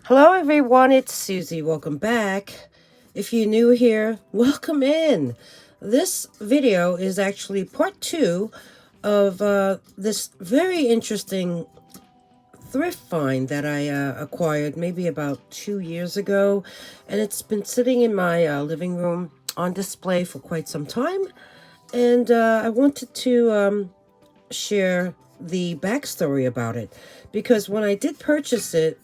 Hello, everyone. It's Susie. Welcome back. If you're new here, welcome in. This video is actually part two of this very interesting thrift find that I acquired maybe about 2 years ago. And it's been sitting in my living room on display for quite some time. And I wanted to share the backstory about it. Because when I did purchase it,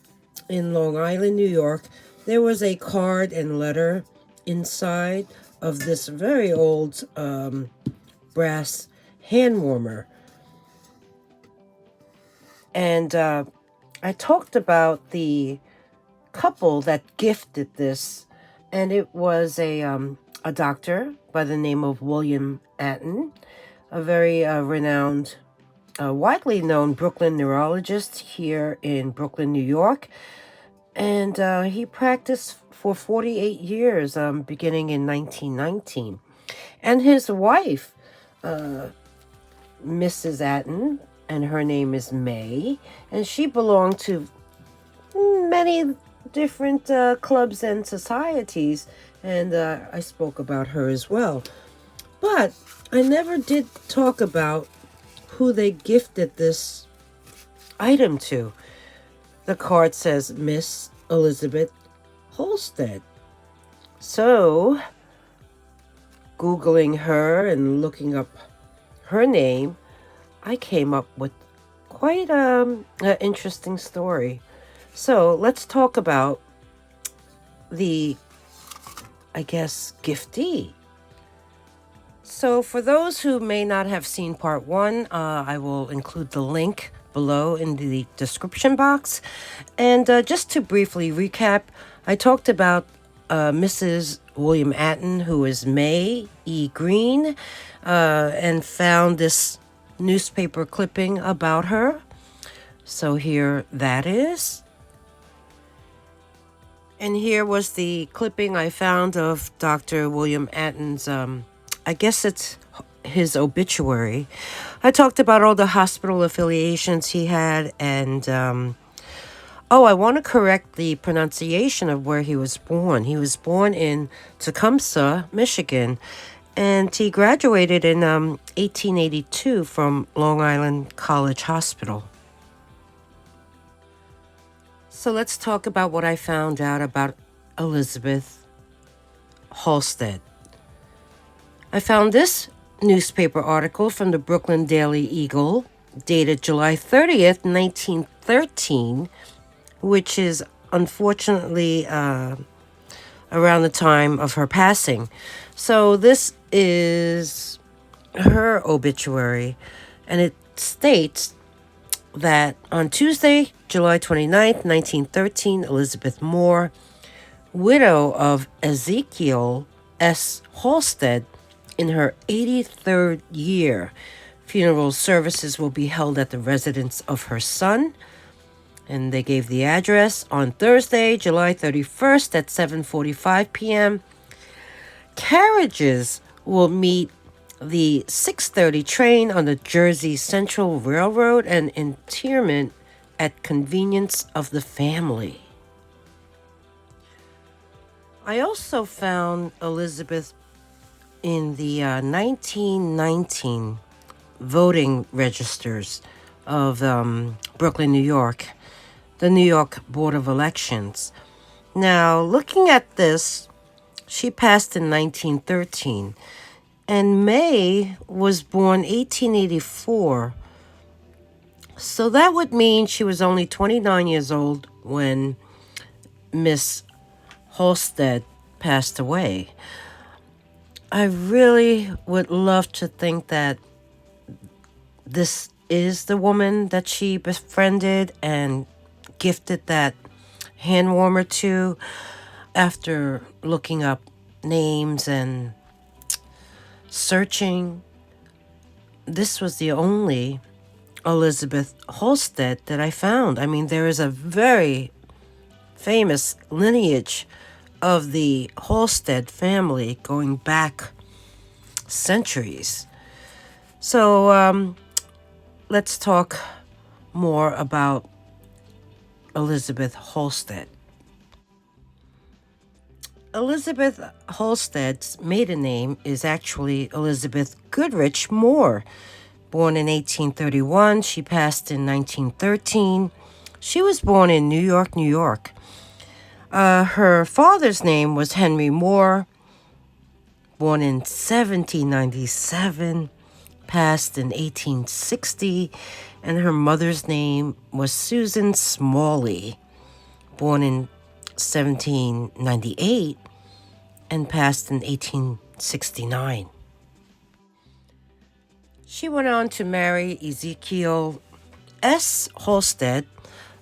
in Long Island, New York, there was a card and letter inside of this very old brass hand warmer. And I talked about the couple that gifted this, and it was a doctor by the name of William Atten, a very renowned, widely known Brooklyn neurologist here in Brooklyn, New York. And he practiced for 48 years, beginning in 1919. And his wife, Mrs. Atten, and her name is May, and she belonged to many different clubs and societies, and I spoke about her as well. But I never did talk about who they gifted this item to. The card says Miss Elizabeth Halstead. So, Googling her and looking up her name, I came up with quite an interesting story. So, let's talk about the, I guess, giftee. So, for those who may not have seen part one, I will include the link below in the description box. And just to briefly recap, I talked about Mrs. William Atten, who is May E. Green, and found this newspaper clipping about her. So here that is. And here was the clipping I found of Dr. William Atten's, I guess it's his obituary. I talked about all the hospital affiliations he had, and I want to correct the pronunciation of where he was born. He was born in Tecumseh, Michigan, and he graduated in 1882 from Long Island College Hospital. So let's talk about what I found out about Elizabeth Halstead. I found this newspaper article from the Brooklyn Daily Eagle, dated July 30th, 1913, which is unfortunately around the time of her passing. So this is her obituary, and it states that on Tuesday, July 29th, 1913, Elizabeth Moore, widow of Ezekiel S. Halstead, in her 83rd year, funeral services will be held at the residence of her son. And they gave the address on Thursday, July 31st at 7:45 p.m. Carriages will meet the 6:30 train on the Jersey Central Railroad and interment at convenience of the family. I also found Elizabeth in the 1919 voting registers of Brooklyn, New York, the New York Board of Elections. Now, looking at this, she passed in 1913, and May was born 1884. So that would mean she was only 29 years old when Miss Halstead passed away. I really would love to think that this is the woman that she befriended and gifted that hand warmer to. After looking up names and searching, this was the only Elizabeth Halstead that I found. I mean, there is a very famous lineage of the Halstead family going back centuries. So let's talk more about Elizabeth Halstead. Elizabeth Halstead's maiden name is actually Elizabeth Goodrich Moore. Born in 1831, she passed in 1913. She was born in New York, New York. Her father's name was Henry Moore, born in 1797, passed in 1860, and her mother's name was Susan Smalley, born in 1798 and passed in 1869. She went on to marry Ezekiel S. Halstead.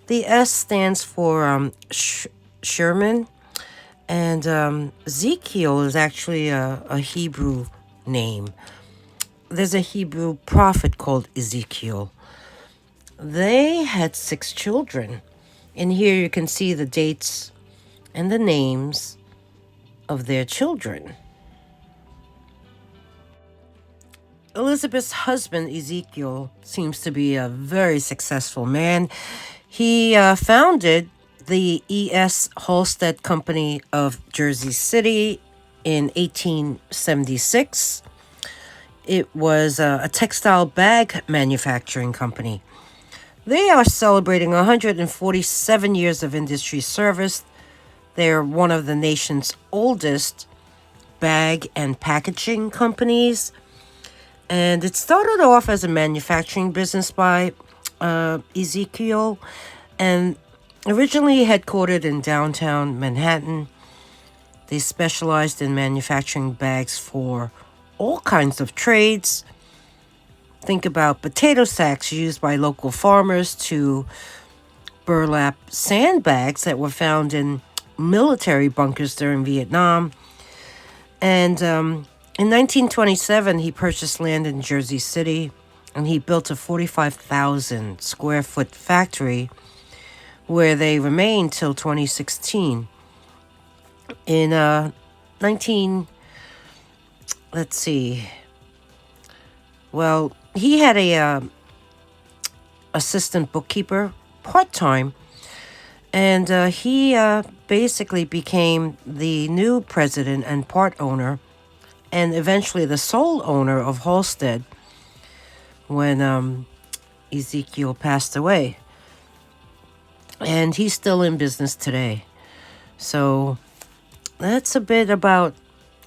The S stands for Sherman, and Ezekiel is actually a Hebrew name. There's a Hebrew prophet called Ezekiel. They had 6 children. And here you can see the dates and the names of their children. Elizabeth's husband, Ezekiel, seems to be a very successful man. He founded the E.S. Halstead Company of Jersey City in 1876. It was a textile bag manufacturing company. They are celebrating 147 years of industry service. They're one of the nation's oldest bag and packaging companies. And it started off as a manufacturing business by Ezekiel, and originally headquartered in downtown Manhattan. They specialized in manufacturing bags for all kinds of trades. Think about potato sacks used by local farmers to burlap sandbags that were found in military bunkers during Vietnam. And in 1927, he purchased land in Jersey City, and he built a 45,000 square foot factory where they remained till 2016. In he had a assistant bookkeeper part-time, and he basically became the new president and part owner, and eventually the sole owner of Halstead when Ezekiel passed away. And he's still in business today. So that's a bit about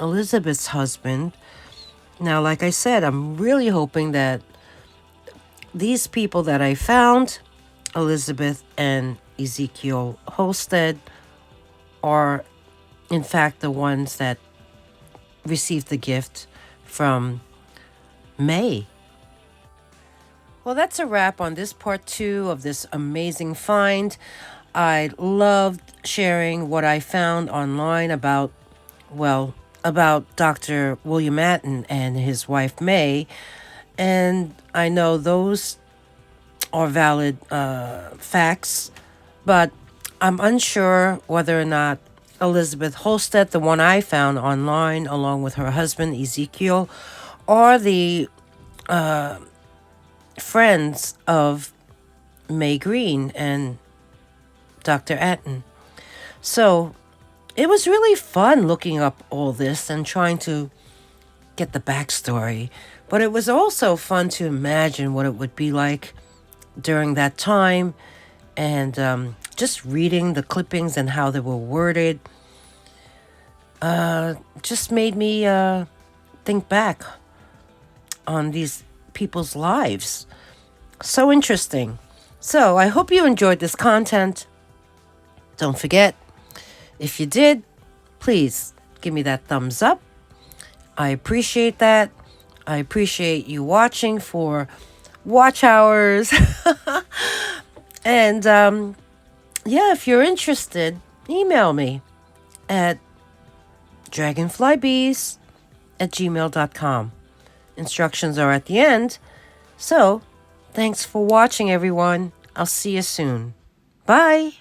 Elizabeth's husband. Now, like I said, I'm really hoping that these people that I found, Elizabeth and Ezekiel Halstead, are in fact the ones that received the gift from May. Well, that's a wrap on this part 2 of this amazing find. I loved sharing what I found online about Dr. William Atten and his wife May. And I know those are valid facts, but I'm unsure whether or not Elizabeth Halstead, the one I found online along with her husband Ezekiel, are the friends of May Green and Dr. Atten. So it was really fun looking up all this and trying to get the backstory. But it was also fun to imagine what it would be like during that time, and just reading the clippings and how they were worded just made me think back on these people's lives. So interesting. So I hope you enjoyed this content. Don't forget, if you did, please give me that thumbs up. I appreciate that. I appreciate you watching for watch hours. And if you're interested, email me at dragonflybeez@gmail.com. Instructions are at the end. So, thanks for watching, everyone. I'll see you soon. Bye.